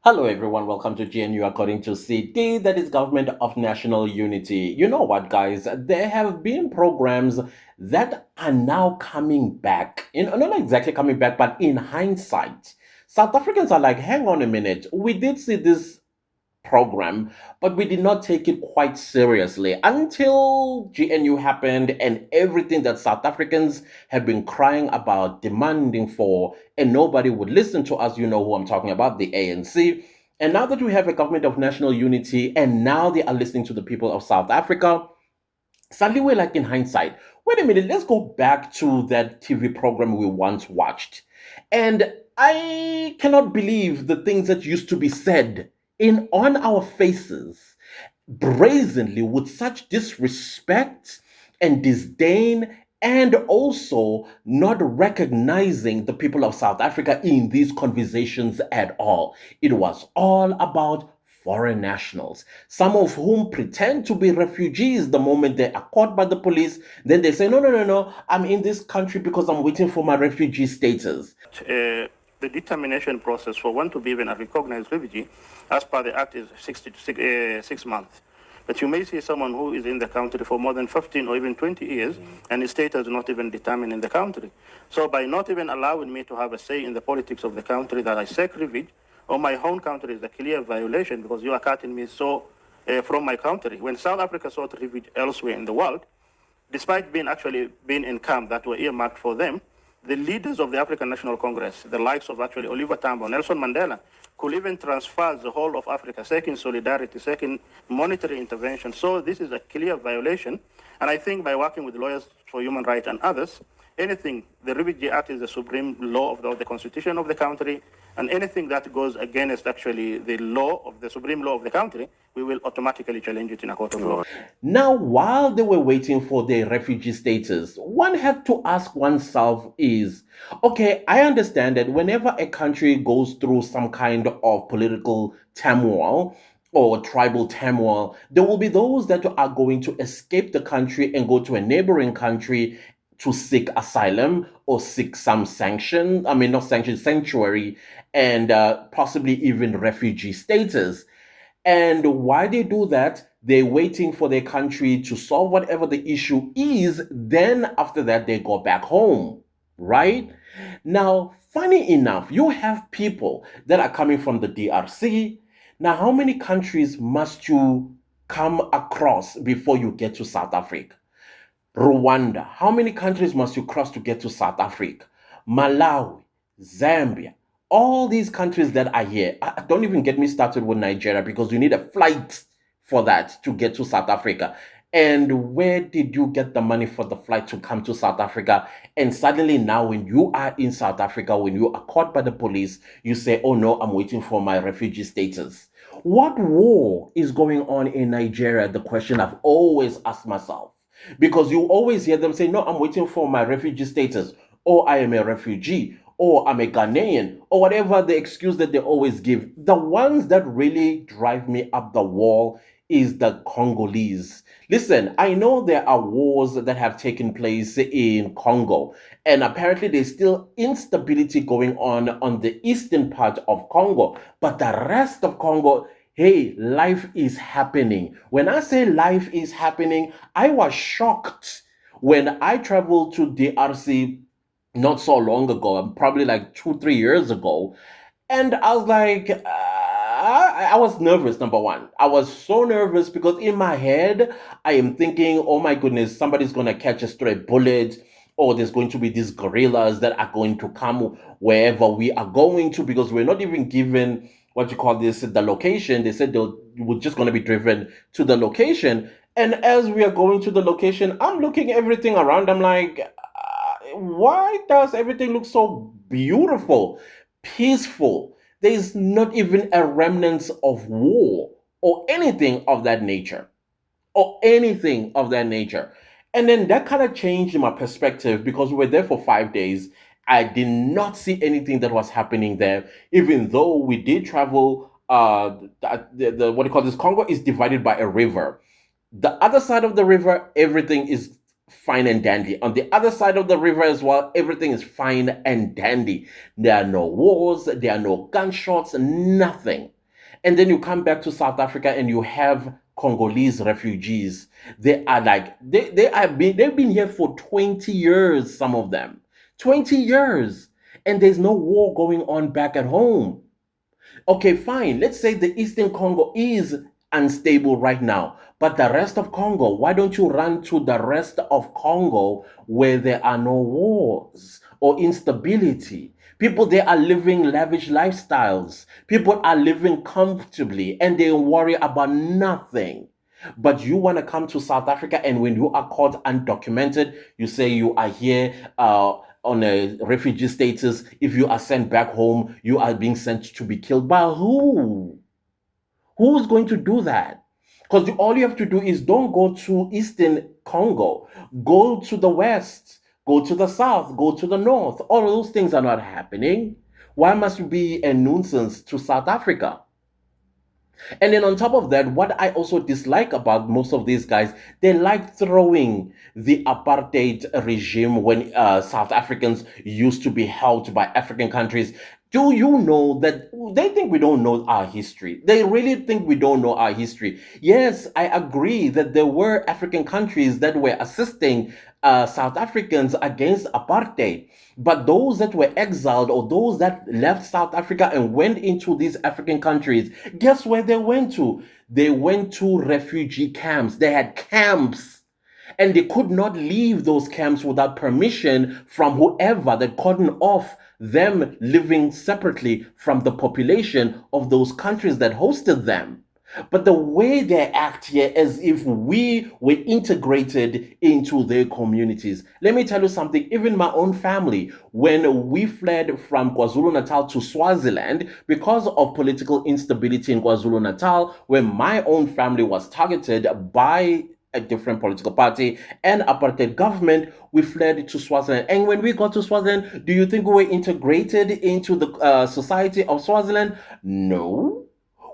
Hello, everyone. Welcome to GNU according to CD, that is Government of National Unity. You know what, guys? There have been programs that are now coming back. Not exactly coming back, but in hindsight, South Africans are like, hang on a minute. We did see this program, but we did not take it quite seriously until GNU happened and everything that South Africans have been crying about, demanding for, and nobody would listen to us. You know who I'm talking about, the ANC. And now that we have a government of national unity, and now they are listening to the people of South Africa, suddenly we're like in hindsight, wait a minute, let's go back to that TV program we once watched. And I cannot believe the things that used to be said in on our faces brazenly with such disrespect and disdain, and also not recognizing the people of South Africa in these conversations at all. It was all about foreign nationals, some of whom pretend to be refugees the moment they are caught by the police. Then they say, no, no, no, no, I'm in this country because I'm waiting for my refugee status. The determination process for one to be even a recognized refugee, as per the Act, is 6 months. But you may see someone who is in the country for more than 15 or even 20 years, and his status is not even determined in the country. So by not even allowing me to have a say in the politics of the country that I seek refuge, or my home country, is a clear violation, because you are cutting me from my country. When South Africa sought refuge elsewhere in the world, despite being in camps that were earmarked for them, the leaders of the African National Congress, the likes of actually Oliver Tambo, Nelson Mandela, could even transfer the whole of Africa, seeking solidarity, seeking monetary intervention. So this is a clear violation. And I think by working with lawyers for human rights and others, the Refugee Act is the supreme law of the constitution of the country, and anything that goes against actually the supreme law of the country, we will automatically challenge it in a court of law. Now, while they were waiting for their refugee status, one had to ask oneself is, okay, I understand that whenever a country goes through some kind of political turmoil or tribal turmoil, there will be those that are going to escape the country and go to a neighboring country to seek asylum or seek some sanction, I mean, not sanction, sanctuary, and possibly even refugee status. And why they do that, they're waiting for their country to solve whatever the issue is. Then after that, they go back home, right? Now, funny enough, you have people that are coming from the DRC. Now, how many countries must you come across before you get to South Africa? Rwanda. How many countries must you cross to get to South Africa? Malawi, Zambia, all these countries that are here. Don't even get me started with Nigeria because you need a flight for that to get to South Africa. And where did you get the money for the flight to come to South Africa? And suddenly now, when you are in South Africa, when you are caught by the police, you say, oh no, I'm waiting for my refugee status. What war is going on in Nigeria? The question I've always asked myself. Because you always hear them say, no, I'm waiting for my refugee status, or I am a refugee, or I'm a Ghanaian, or whatever the excuse that they always give. The ones that really drive me up the wall is the Congolese. Listen, I know there are wars that have taken place in Congo, and apparently there's still instability going on the eastern part of Congo, but the rest of Congo, hey, life is happening. When I say life is happening, I was shocked when I traveled to DRC not so long ago, probably like 2, 3 years ago. And I was like, I was nervous, number one. I was so nervous because in my head, I am thinking, oh my goodness, somebody's going to catch a stray bullet, or there's going to be these guerrillas that are going to come wherever we are going to, because we're not even given what you call this, the location. They said we're just going to be driven to the location. And as we are going to the location, I'm looking everything around. I'm like, why does everything look so beautiful, peaceful? There is not even a remnant of war or anything of that nature, or anything of that nature. And then that kind of changed my perspective because we were there for 5 days. I did not see anything that was happening there, even though we did travel. The what do you call this? Congo is divided by a river. The other side of the river, everything is fine and dandy. On the other side of the river as well, everything is fine and dandy. There are no wars, there are no gunshots, nothing. And then you come back to South Africa and you have Congolese refugees. They are like they've been here for 20 years, some of them. 20 years. And there's no war going on back at home. Okay, fine. Let's say the Eastern Congo is unstable right now, but the rest of Congo, why don't you run to the rest of Congo where there are no wars or instability? People there are living lavish lifestyles. People are living comfortably and they worry about nothing. But you want to come to South Africa, and when you are caught undocumented, you say you are here on a refugee status. If you are sent back home, you are being sent to be killed. By who? Who's going to do that? Because all you have to do is don't go to Eastern Congo, go to the West, go to the South, go to the North. All of those things are not happening. Why must you be a nuisance to South Africa? And then on top of that, what I also dislike about most of these guys, they like throwing the apartheid regime when South Africans used to be held by African countries. Do you know that they think we don't know our history? They really think we don't know our history. Yes, I agree that there were African countries that were assisting South Africans against apartheid. But those that were exiled or those that left South Africa and went into these African countries, guess where they went to? They went to refugee camps. They had camps. And they could not leave those camps without permission from whoever that cordoned off them living separately from the population of those countries that hosted them. But the way they act here as if we were integrated into their communities. Let me tell you something, even my own family, when we fled from KwaZulu-Natal to Swaziland because of political instability in KwaZulu-Natal, where my own family was targeted by a different political party and apartheid government, we fled to Swaziland. And when we got to Swaziland, do you think we were integrated into the society of Swaziland? No.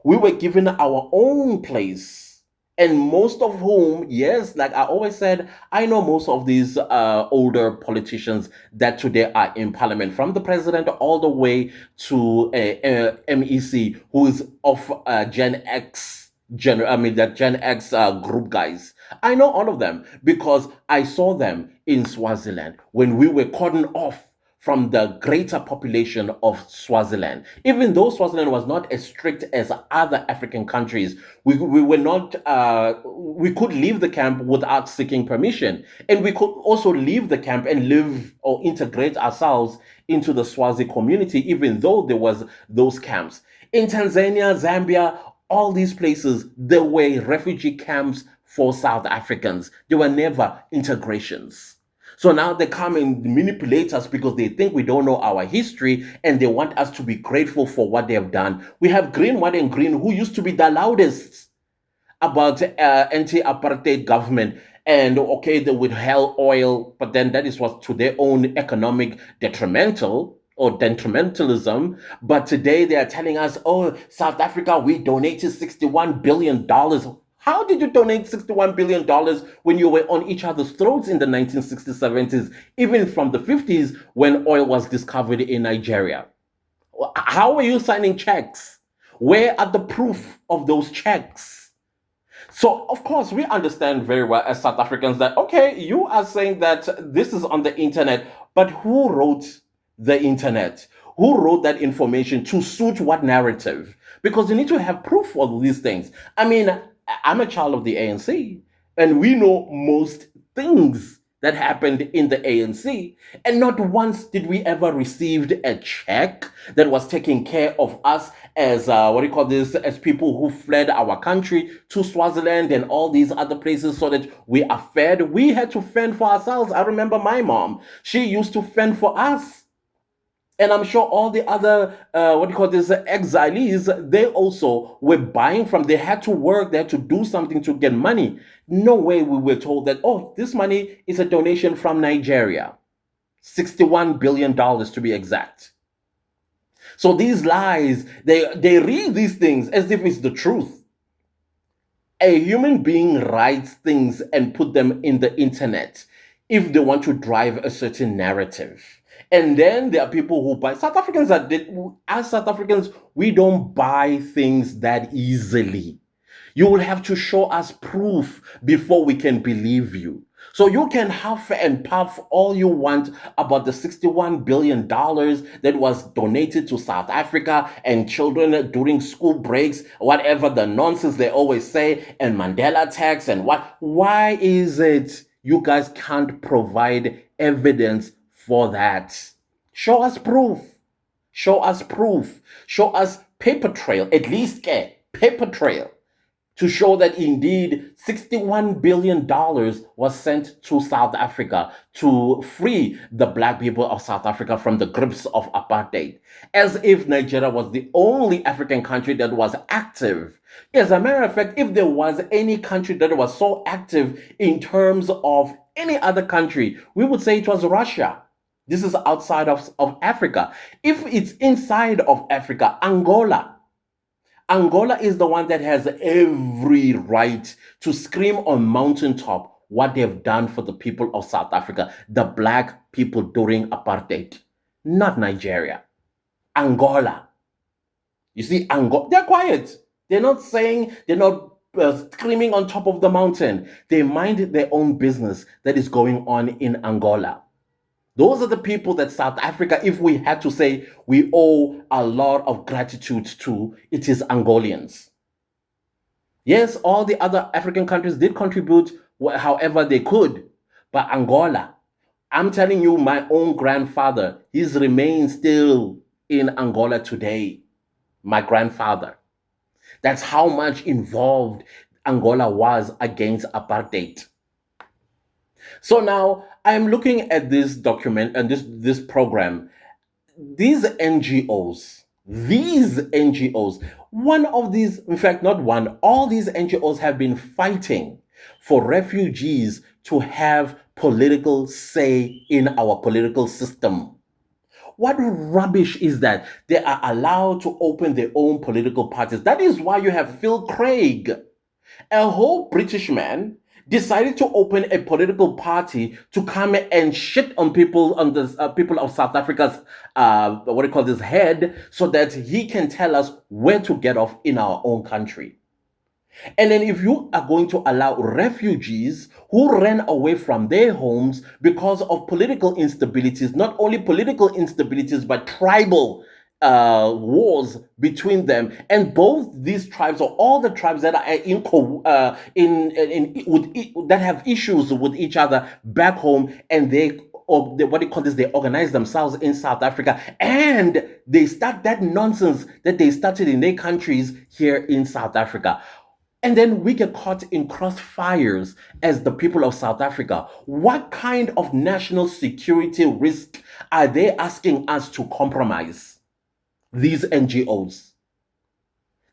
We were given our own place. And most of whom, yes, like I always said, I know most of these older politicians that today are in parliament, from the president all the way to MEC, who is of Gen X. That Gen X group guys. I know all of them because I saw them in Swaziland when we were cordoned off from the greater population of Swaziland. Even though Swaziland was not as strict as other African countries, we were not, we could leave the camp without seeking permission. And we could also leave the camp and live or integrate ourselves into the Swazi community, even though there was those camps. In Tanzania, Zambia, all these places, there were refugee camps for South Africans. They were never integrations. So now they come and manipulate us because they think we don't know our history and they want us to be grateful for what they have done. We have Green, White, and Green, who used to be the loudest about anti-apartheid government. And okay, they withheld oil, but then that is what to their own economic detrimentalism. But today they are telling us, oh, South Africa, we donated $61 billion. How did you donate $61 billion when you were on each other's throats in the 1960s, 70s, even from the 50s when oil was discovered in Nigeria? How are you signing checks? Where are the proof of those checks? So, of course, we understand very well as South Africans that, okay, you are saying that this is on the internet, but who wrote the internet? Who wrote that information to suit what narrative? Because you need to have proof of these things. I mean, I'm a child of the ANC, and we know most things that happened in the ANC, and not once did we ever receive a check that was taking care of us as as people who fled our country to Swaziland and all these other places so that we are fed. We had to fend for ourselves. I remember my mom; she used to fend for us. And I'm sure all the other, exilees, they also were buying from, they had to work, they had to do something to get money. No way we were told that, oh, this money is a donation from Nigeria. $61 billion to be exact. So these lies, they read these things as if it's the truth. A human being writes things and put them in the internet. if they want to drive a certain narrative. And then there are people who buy. South Africans are, as South Africans, we don't buy things that easily. You will have to show us proof before we can believe you. So you can huff and puff all you want about the $61 billion that was donated to South Africa and children during school breaks, whatever the nonsense they always say, and Mandela tax and what. Why is it you guys can't provide evidence for that? Show us proof. Show us proof. Show us paper trail, at least paper trail, to show that indeed $61 billion was sent to South Africa to free the black people of South Africa from the grips of apartheid, as if Nigeria was the only African country that was active. As a matter of fact, if there was any country that was so active in terms of any other country, we would say it was Russia. This is outside of Africa. If it's inside of Africa, Angola is the one that has every right to scream on mountaintop what they've done for the people of South Africa, the black people during apartheid, not Nigeria. Angola. You see, Angola, they're quiet. They're not saying, they're not screaming on top of the mountain. They mind their own business that is going on in Angola. Those are the people that South Africa, if we had to say we owe a lot of gratitude to, it is Angolians. Yes, all the other African countries did contribute however they could, but Angola, I'm telling you, my own grandfather, his remains still in Angola today. My grandfather. That's how much involved Angola was against apartheid. So now I'm looking at this document and this program. These NGOs, one of these, in fact, not one, all these NGOs have been fighting for refugees to have political say in our political system. What rubbish is that? They are allowed to open their own political parties. That is why you have Phil Craig, a whole British man, decided to open a political party to come and shit on people, on the people of South Africa's head, so that he can tell us where to get off in our own country. And then if you are going to allow refugees who ran away from their homes because of political instabilities, not only political instabilities, but tribal wars between them, and both these tribes, or all the tribes that are that have issues with each other back home, and they organize themselves in South Africa, and they start that nonsense that they started in their countries here in South Africa. And then we get caught in crossfires as the people of South Africa. What kind of national security risk are they asking us to compromise? These NGOs.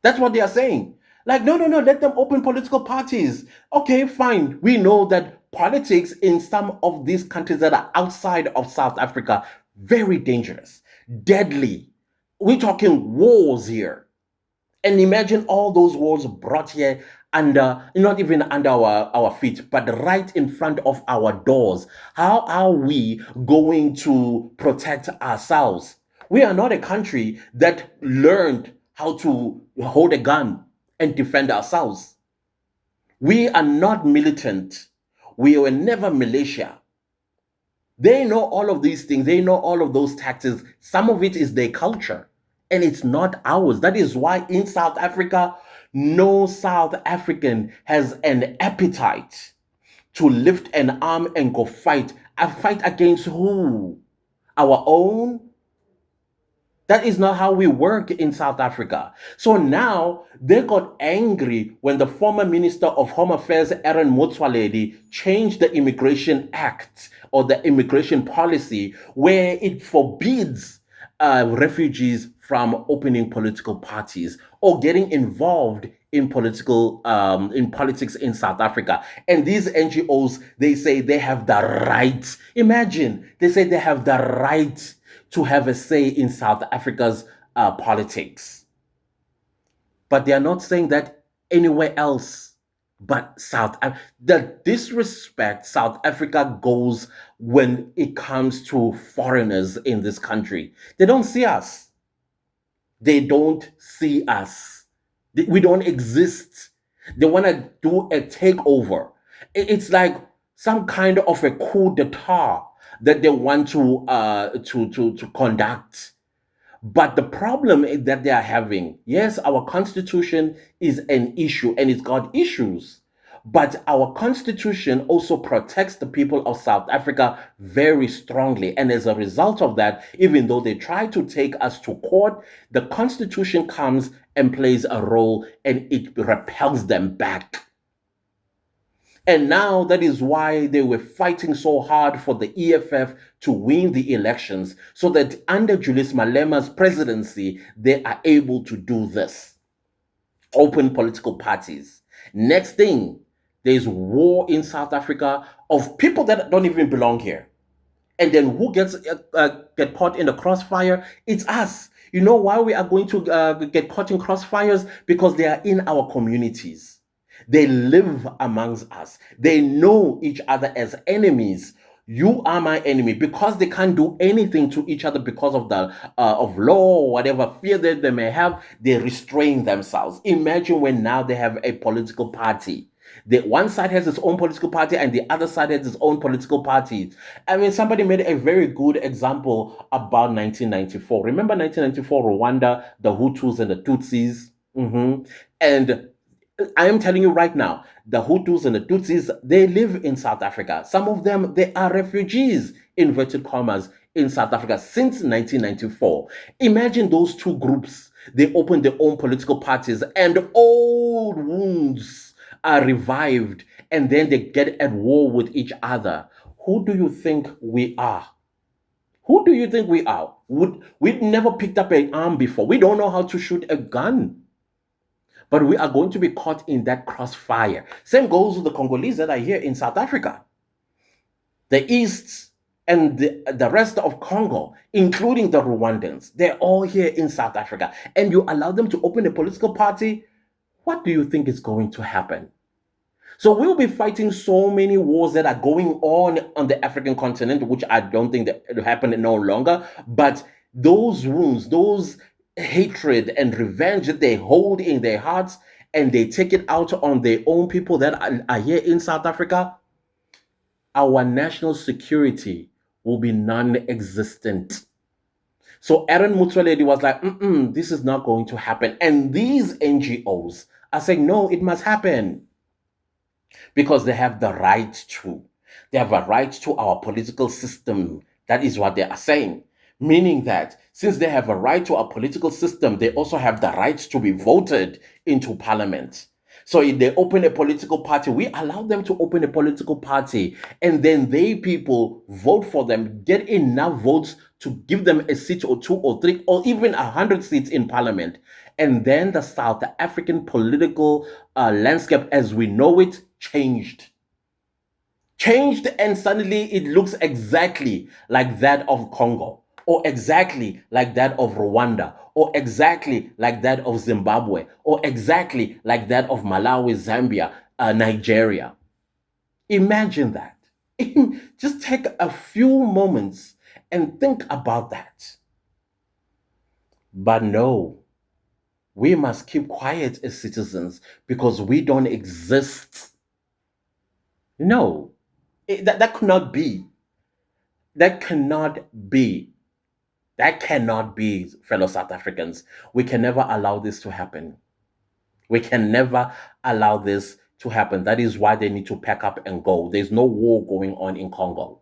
That's what they are saying. Like, no, let them open political parties. Okay, fine. We know that politics in some of these countries that are outside of South Africa, very dangerous, deadly. We're talking wars here. And imagine all those wars brought here under, not even under our feet, but right in front of our doors. How are we going to protect ourselves? We are not a country that learned how to hold a gun and defend ourselves. We are not militant. We were never militia. They know all of these things. They know all of those tactics. Some of it is their culture. And it's not ours. That is why in South Africa, no South African has an appetite to lift an arm and go fight. A fight against who? Our own? That is not how we work in South Africa. So now they got angry when the former Minister of Home Affairs, Aaron Motsoaledi, changed the Immigration Act, or the immigration policy, where it forbids refugees from opening political parties or getting involved in politics in South Africa. And these NGOs, they say they have the right. Imagine, they say they have the right to have a say in South Africa's politics. But they are not saying that anywhere else. But the disrespect South Africa goes when it comes to foreigners in this country. They don't see us. They don't see us. We don't exist. They want to do a takeover. It's like some kind of a coup d'etat that they want to conduct. But the problem that they are having, yes, our constitution is an issue and it's got issues. But our constitution also protects the people of South Africa very strongly. And as a result of that, even though they try to take us to court, the constitution comes and plays a role and it repels them back. And now that is why they were fighting so hard for the EFF to win the elections, so that under Julius Malema's presidency, they are able to do this. Open political parties. Next thing, there's war in South Africa of people that don't even belong here. And then who get caught in the crossfire? It's us. You know why we are going to get caught in crossfires? Because they are in our communities. They live amongst us. They know each other as enemies. You are my enemy because they can't do anything to each other because of the of law or whatever fear that they may have. They restrain themselves. Imagine when now they have a political party. The one side has its own political party and the other side has its own political party. I mean, somebody made a very good example about 1994. Remember 1994, Rwanda, the Hutus and the Tutsis? And I am telling you right now, the Hutus and the Tutsis, they live in South Africa. Some of them, they are refugees, inverted commas, in South Africa since 1994. Imagine those two groups. They open their own political parties and old wounds are revived and then they get at war with each other. Who do you think we are? Who do you think we are? We've never picked up an arm before. We don't know how to shoot a gun. But we are going to be caught in that crossfire. Same goes with the Congolese that are here in South Africa. The East and the rest of Congo, including the Rwandans, they're all here in South Africa. And you allow them to open a political party, what do you think is going to happen? So we'll be fighting so many wars that are going on the African continent, which I don't think that will happen no longer. But those wounds, those hatred and revenge that they hold in their hearts and they take it out on their own people that are here in South Africa, our national security will be non-existent. So Aaron Mutsualedi was like, this is not going to happen. And these NGOs are saying, no, it must happen. Because they have the right to. They have a right to our political system. That is what they are saying. Meaning that since they have a right to our political system, they also have the right to be voted into parliament. So if they open a political party, we allow them to open a political party, and then they people vote for them, get enough votes to give them a seat or two or three or even 100 seats in parliament. And then the South African political landscape as we know it changed. And suddenly it looks exactly like that of Congo, or exactly like that of Rwanda, or exactly like that of Zimbabwe, or exactly like that of Malawi, Zambia, Nigeria. Imagine that. Just take a few moments and think about that. But no, we must keep quiet as citizens because we don't exist. No, that cannot be. That cannot be. That cannot be, fellow South Africans. We can never allow this to happen. We can never allow this to happen. That is why they need to pack up and go. There's no war going on in Congo.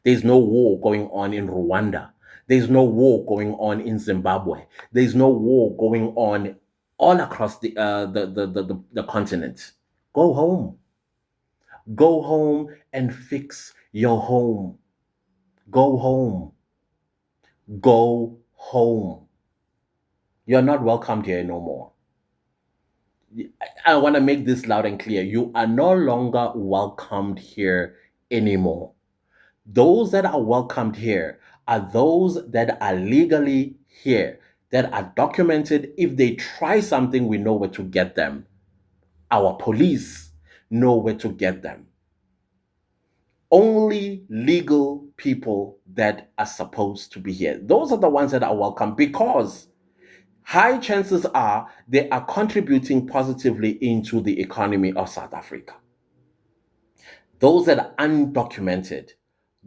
There's no war going on in Rwanda. There's no war going on in Zimbabwe. There's no war going on all across the continent. Go home. Go home and fix your home. Go home. Go home. You're not welcomed here no more. I want to make this loud and clear. You are no longer welcomed here anymore. Those that are welcomed here are those that are legally here, that are documented. If they try something, we know where to get them. Our police, know where to get them. Only legal people that are supposed to be here. Those are the ones that are welcome because high chances are they are contributing positively into the economy of South Africa. Those that are undocumented,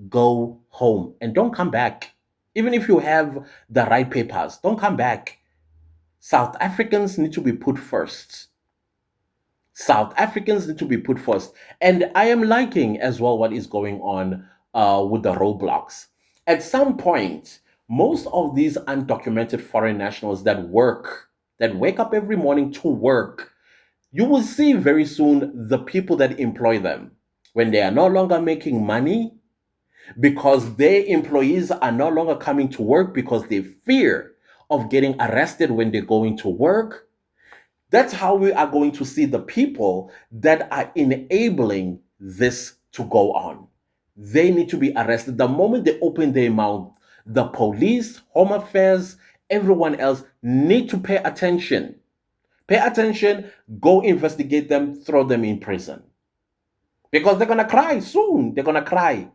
go home and don't come back. Even if you have the right papers, don't come back. South Africans need to be put first. South Africans need to be put first. And I am liking as well what is going on with the roadblocks. At some point, most of these undocumented foreign nationals that work, that wake up every morning to work, you will see very soon the people that employ them. When they are no longer making money, because their employees are no longer coming to work because they fear of getting arrested when they're going to work. That's how we are going to see the people that are enabling this to go on. They need to be arrested. The moment they open their mouth, the police, Home Affairs, everyone else need to pay attention. Pay attention, go investigate them, throw them in prison. Because they're going to cry soon. They're going to cry.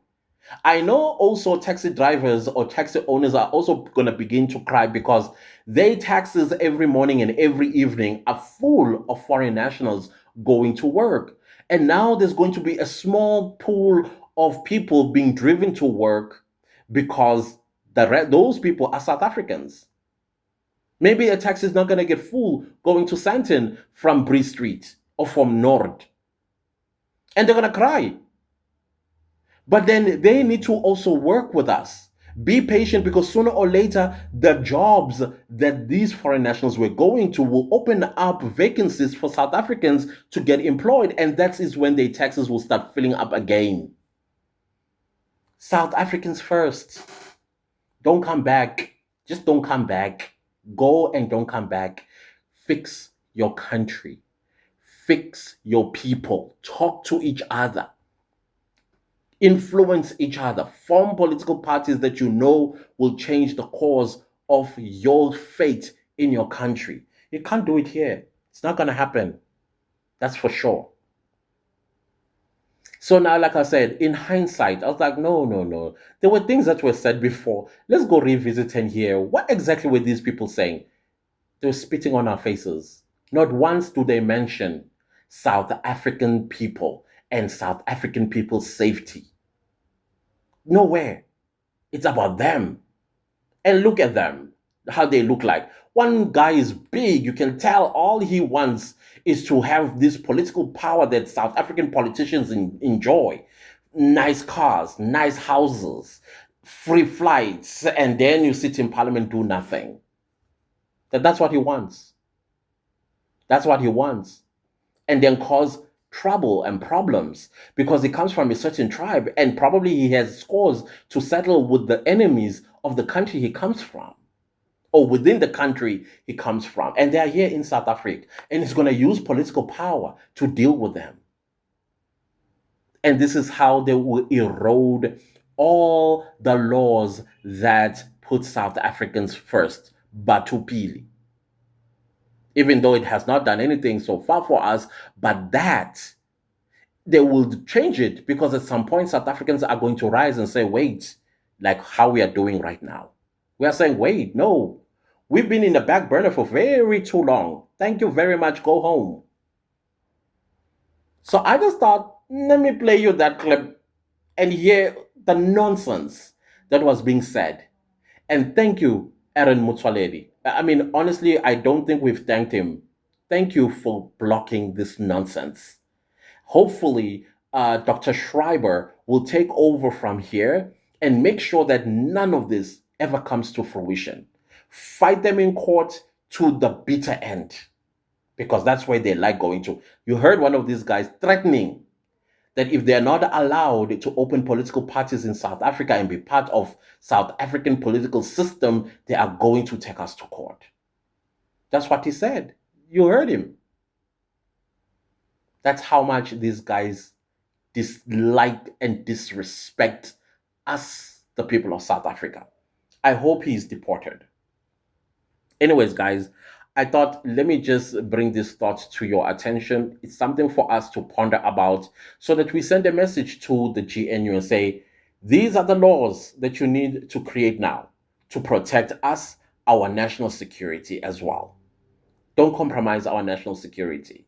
I know also taxi drivers or taxi owners are also going to begin to cry because their taxis every morning and every evening are full of foreign nationals going to work. And now there's going to be a small pool of people being driven to work because those people are South Africans. Maybe a taxi is not going to get full going to Sandton from Bree Street or from Nord. And they're going to cry. But then they need to also work with us. Be patient because sooner or later, the jobs that these foreign nationals were going to will open up vacancies for South Africans to get employed. And that is when their taxes will start filling up again. South Africans first. Don't come back. Just don't come back. Go and don't come back. Fix your country. Fix your people. Talk to each other. Influence each other, form political parties that you know will change the course of your fate in your country. You can't do it here. It's not going to happen. That's for sure. So now, like I said, in hindsight, I was like, no, no, no. There were things that were said before. Let's go revisit and hear what exactly were these people saying? They were spitting on our faces. Not once do they mention South African people and South African people's safety. Nowhere. It's about them. And look at them, how they look like. One guy is big. You can tell all he wants is to have this political power that South African politicians enjoy. Nice cars, nice houses, free flights, and then you sit in parliament, do nothing. That's what he wants. That's what he wants. And then cause trouble and problems because he comes from a certain tribe and probably he has scores to settle with the enemies of the country he comes from or within the country he comes from. And they are here in South Africa and he's going to use political power to deal with them. And this is how they will erode all the laws that put South Africans first, Batupili. Even though it has not done anything so far for us, but that they will change it because at some point South Africans are going to rise and say, wait, like how we are doing right now. We are saying, wait, no, we've been in the back burner for very too long. Thank you very much. Go home. So I just thought, let me play you that clip and hear the nonsense that was being said. And thank you, Aaron Mutsaledi. I mean, honestly, I don't think we've thanked him. Thank you for blocking this nonsense. Hopefully, Dr. Schreiber will take over from here and make sure that none of this ever comes to fruition. Fight them in court to the bitter end because that's where they like going to. You heard one of these guys threatening that if they're not allowed to open political parties in South Africa and be part of South African political system, they are going to take us to court. That's what he said. You heard him. That's how much these guys dislike and disrespect us, the people of South Africa. I hope he's deported. Anyways, guys, I thought, let me just bring this thought to your attention. It's something for us to ponder about so that we send a message to the GNU and say, these are the laws that you need to create now to protect us, our national security as well. Don't compromise our national security.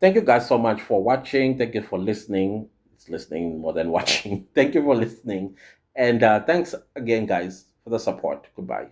Thank you guys so much for watching. Thank you for listening. It's listening more than watching. Thank you for listening. And thanks again, guys, for the support. Goodbye.